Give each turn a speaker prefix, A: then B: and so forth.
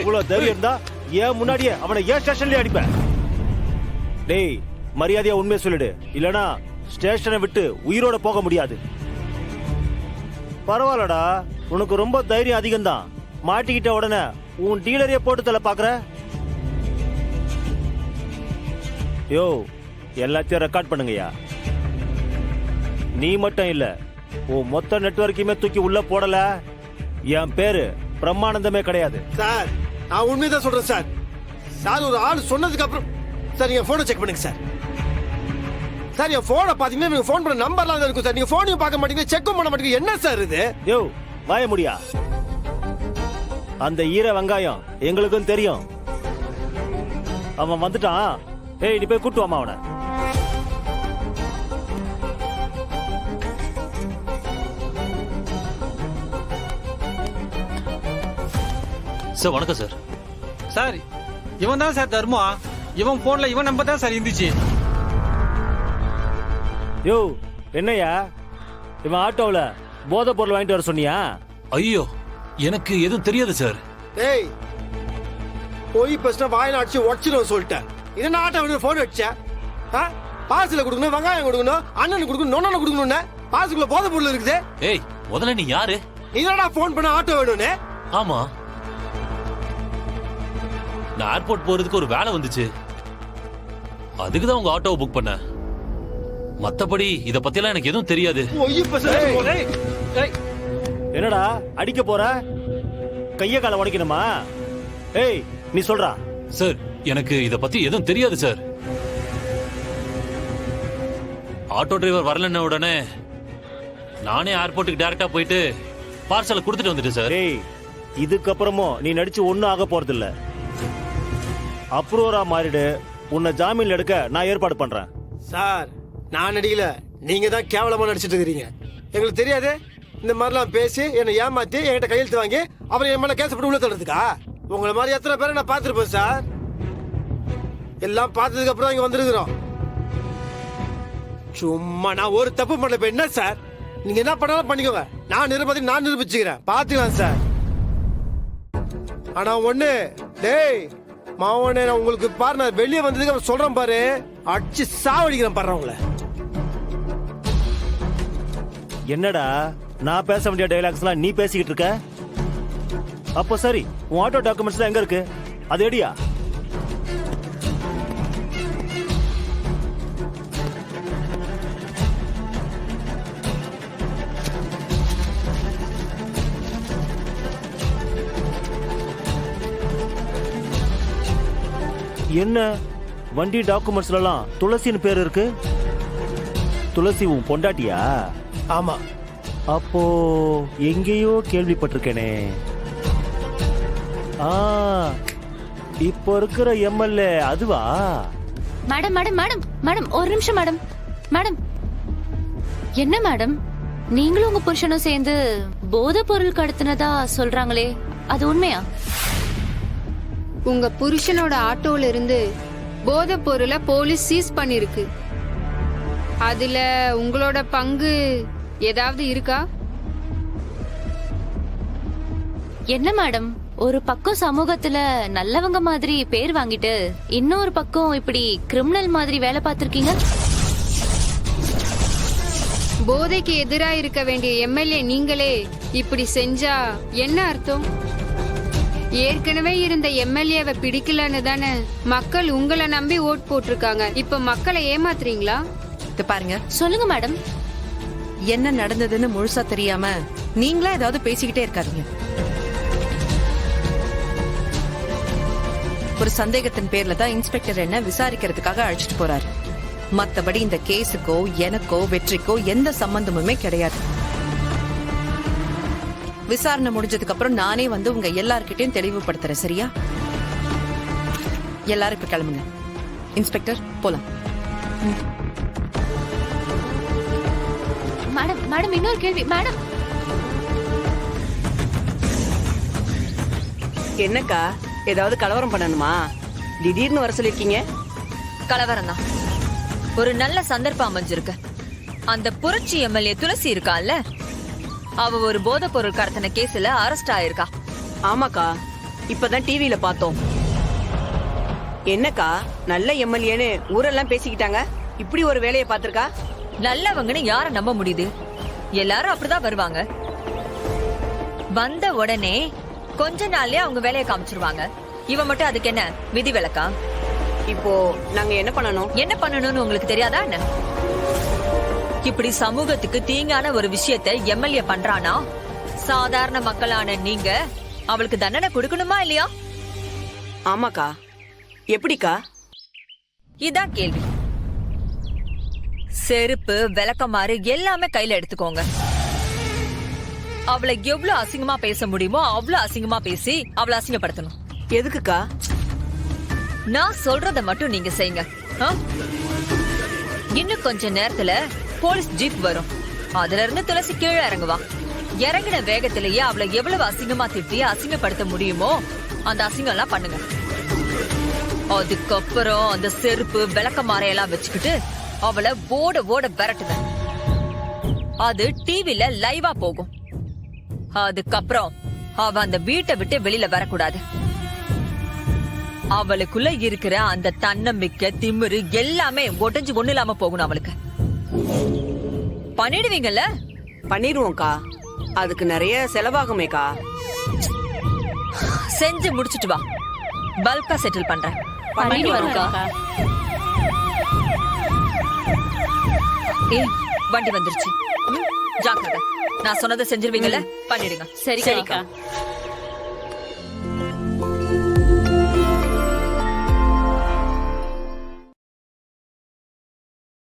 A: அவ்வளவு தைரியம் இருந்தா ஏன் முன்னாடியே அவனை ஏன் ஸ்டேஷன்லயே அடிப்பேன்? டேய், மரியாதையா உண்மையை சொல்லிடு, இல்லனா ஸ்டேஷனை விட்டு உயிரோட போக முடியாது. பரவாயில்லடா, உனக்கு ரொம்ப தைரியம் அதிகம்தான். மாட்டிக்கிட்ட உடனே உன் டீலரையே போட்டு தலை பாக்குற. யோ, எல்லாத்தையும் ரெக்கார்ட் பண்ணுங்கய்யா. நீ மட்டும் இல்ல, உன் மொத்த நெட்வொர்க்கையுமே தூக்கி உள்ள போடல, என் பேரு பிரம்மானந்தமே கிடையாது.
B: சார், நான் உண்மைதான் சொல்றேன் சார். சார், ஒரு ஆள் சொன்னதுக்கு அப்புறம் சார் நீங்க போனை செக் பண்ணுங்க சார். சார், என் போனை பாத்தீங்கன்னா நீங்க போன் பண்ண நம்பர்லாம் தான் இருக்கும் சார். நீங்க போனையும் பார்க்க மாட்டீங்க, செக்கும் பண்ண மாட்டீங்க. என்ன சார் இது?
A: யோ, வாய முடியா? அந்த ஈர வெங்காயம் எங்களுக்கும் தெரியும். அவன் வந்துட்டான். ஏய், நீ போய் கூட்டு வாமா அவனை.
C: சார் வணக்கம் சார்.
D: சார், இவன் தான் சார் தர்மா. இவன் போன்ல இவன் நம்பர் தான் சார் இருந்துச்சு.
A: யோ, என்னையா இவன் ஆட்டோவில் போதை பொருள் வாங்கிட்டு வர சொன்னியா?
C: ஐயோ, எனக்கு எதுவும் தெரியாது சார்.
B: ஏய், போய் பேசினா வாயில அடிச்சு உடச்சிடும் சொல்லிட்டேன். என்ன ஆட்டோ போன் அடிச்சேன்? பார்சல கொடுக்கணும், வெங்காயம் கொடுக்கணும், அண்ணனுக்கு கொடுக்கணும், நொண்ணனை கொடுக்கணும்னு பார்சலுக்குள்ள போதை பொருள் இருக்குது.
C: ஏய், முதல்ல நீ யாரு?
B: இதனடா போன் பண்ண ஆட்டோ வேணும்னு?
C: ஆமா, நான் ஏர்போர்ட் போறதுக்கு ஒரு வேலை வந்துச்சு, அதுக்குதான் உங்க ஆட்டோவை புக் பண்ண. மத்தபடி இத பத்தியெல்லாம் எனக்கு எதுவும் தெரியாது.
A: என்னடா அடிக்க போற? கைய கால உடைக்கணுமா? ஏய், நீ சொல்றா.
C: சார், எனக்கு இத பத்தி எதுவும் தெரியாது சார். ஆட்டோ டிரைவர் வரலன்ன உடனே நானே ஏர்போர்ட்டுக்கு டைரக்டா போயிட்டு பார்சலை கொடுத்துட்டு வந்துட்டேன் சார்.
A: ஏய், இதுக்கப்புறமும் நீ நடிச்சு ஒண்ணும் ஆக போறது இல்ல. அப்ரூவரா மாறிடு. உன்னை ஜாமீன்ல எடுக்க நான் ஏற்பாடு பண்றேன்.
B: சார், நான் நடிக்கல, நீங்க தான் கேவலமா நடிச்சிட்டு இருக்கீங்க. எங்களுக்கு தெரியாது இந்த மாதிரிலாம் பேசி என்னை ஏமாத்தி என்கிட்ட கையெழுத்து வாங்கி அப்புறம் என் மேல கேஸ் போட்டு உள்ள தள்ளுறதுக்கா? உங்களை மாதிரி எத்தனை பேரை நான் பார்த்துருப்பேன் சார். எல்லாம் பார்த்ததுக்கு அப்புறம் இங்க வந்திருக்கிறோம். சும்மா நான் ஒரு தப்பு பண்ணல. இப்ப என்ன சார், நீங்க என்ன பண்ணாலும் பண்ணிக்கோங்க. நான் நிரூபிச்சுக்கிறேன், பாத்துக்கலாம் சார். ஆனா ஒண்ணு, டேய் மாவனே, நான் உங்களுக்கு பாரு, நான் வெளியே வந்ததுக்கு சொல்றேன் பாரு, அடிச்சு சாவடிக்கிறேன் பாரு உங்களை.
A: என்னடா நான் பேச வேண்டிய டைலாக்ஸ்லாம் நீ பேசிக்கிட்டு இருக்க? அப்போ சரி, உன் ஆட்டோ டாக்குமெண்ட்ஸ் எங்க இருக்கு? அது எடியா? என்ன வண்டி டாக்குமெண்ட்ஸ்லாம் துளசின்னு பேர் இருக்கு? துளசி உன் பொண்டாட்டியா?
B: ஆமா.
A: அப்போ எங்கேயோ கேள்விப்பட்டிருக்கேனே. இப்போ இருக்கிற எம்எல்ஏ அதுவா?
E: மேடம் மேடம் மேடம் மேடம், ஒரு நிமிஷம் மேடம். மேடம், என்ன மேடம், நீங்களும் உங்க புருஷனும் சேர்ந்து போதை பொருள் கடத்தினதா சொல்றாங்களே, அது உண்மையா?
F: உங்க புருஷனோட ஆட்டோல இருந்து போதை பொருளை போலீஸ் சீஸ் பண்ணிருக்கு. அதுல உங்களோட பங்கு ஏதாவது இருக்கா?
E: என்ன மேடம், ஒரு பக்கம் சமூகத்துல நல்லவங்க மாதிரி பேர் வாங்கிட்டு இன்னொரு பக்கம் இப்படி கிரிமினல் மாதிரி வேலை பார்த்திருக்கீங்க.
F: போதைக்கு எதிரா இருக்க வேண்டிய எம்எல்ஏ நீங்களே இப்படி செஞ்சா என்ன அர்த்தம்? ஏற்கனவே இருந்த எம்எல்ஏவை பிடிக்கலன்னு தானே மக்கள் உங்களை நம்பி ஓட் போட்டிருக்காங்க. இப்ப மக்களை ஏமாத்துறீங்களா?
G: பாருங்க,
E: சொல்லுங்க மேடம்.
G: என்ன நடந்ததுன்னு முழுசா தெரியாம நீங்களா ஏதாவது பேசிக்கிட்டே இருக்காதீங்க. ஒரு சந்தேகத்தின் பேர்ல தான் இன்ஸ்பெக்டர் என்ன விசாரிக்கிறதுக்காக அழைச்சிட்டு போறாரு. மத்தபடி இந்த கேஸுக்கோ எனக்கோ வெற்றிக்கோ எந்த சம்பந்தமுமே கிடையாது. விசாரணை முடிஞ்சதுக்கு அப்புறம் நானே வந்து உங்க எல்லார்கிட்டையும் தெளிவுபடுத்துறேன், சரியா? எல்லாரும் இப்ப கிளம்புங்க. இன்ஸ்பெக்டர், போலாம்.
E: மேடம் மேடம், இன்னொரு கேள்வி மேடம்.
H: என்னக்கா, ஏதாவது கலவரம் பண்ணணுமா? திடீர்னு வர சொல்லிருக்கீங்க.
I: கலவரம் தான், ஒரு நல்ல சந்தர்ப்பம் அமைஞ்சிருக்கு. அந்த புரட்சி எம்எல்ஏ துளசி இருக்கான்ல, அவ ஒரு போதை பொருள் கடத்தின கேஸ்ல அரெஸ்ட் ஆயிருக்கா.
H: ஆமாக்கா, இப்பதான் டிவியில பார்த்தோம். என்னக்கா நல்ல எம்எல்ஏன்னு ஊரெல்லாம் பேசிக்கிட்டாங்க, இப்படி ஒரு வேலையை பார்த்திருக்கா?
I: நல்லவங்கன்னு யார நம்ப முடியுது? எல்லாரும் அப்படிதான் வருவாங்க. வந்த உடனே கொஞ்ச நாள்லயே அவங்க வேலையை காமிச்சிருவாங்க. இவன் மட்டும் அதுக்கு என்ன விதி விலக்கா?
H: இப்போ நாங்க என்ன பண்ணணும்?
I: என்ன பண்ணணும்னு உங்களுக்கு தெரியாதா என்ன? இப்படி சமூகத்துக்கு தீங்கான ஒரு விஷயத்தை எம்எல்ஏ பண்றானா, சாதாரண மக்களான நீங்க அவளுக்கு தண்டனை கொடுக்கணுமா இல்லையா?
H: ஆமாக்கா. எப்படிக்கா?
I: இதான் கேள்வி. செருப்பு, விளக்கமாறு எல்லாமே கையில எடுத்துக்கோங்க. அவளை எவ்வளவு அசிங்கமா பேச முடியுமோ அவ்வளவு அசிங்கமா பேசி அவளை அசிங்கப்படுத்தணும்.
H: எதுக்குக்கா?
I: நான் சொல்றத மட்டும் நீங்க செய்யுங்க. ஆ? இன்னும் கொஞ்ச நேரத்துல போலீஸ் ஜீப் வரும். அதுல இருந்து துளசி கீழே இறங்குவா. இறங்கின வேகத்திலேயே அவளை எவ்வளவு அசிங்கமா திட்டி அசிங்கப்படுத்த முடியுமோ அந்த அசிங்கம் எல்லாம் பண்ணுங்க. அதுக்கப்புறம் அந்த செருப்பு, விளக்கமாறையெல்லாம் வச்சுக்கிட்டு அவளை ஓட ஓட விரட்டுங்க. அது டிவில லைவா போகும். அதுக்கப்புறம் அவ அந்த வீட்டை விட்டு வெளியில வரக்கூடாது. அவளுக்குள்ள இருக்கிற அந்த தன்னம்பிக்கை, திமிரு எல்லாமே ஒட்டஞ்சு ஒண்ணு இல்லாம போகணும். அவளுக்கு பண்ணிடுவீங்கல்ல?
H: பண்ணிருவோம்க்கா. அதுக்கு நிறைய செலவாகுமேக்கா.
I: செஞ்சு முடிச்சிட்டு வா, பல்கா செட்டில் பண்றேன். வண்டி வந்துருச்சு. ஜாக்கிரதை. நான் சொன்னதை செஞ்சிருவீங்கல்ல? பண்ணிடுங்க.
E: சரிக்கா.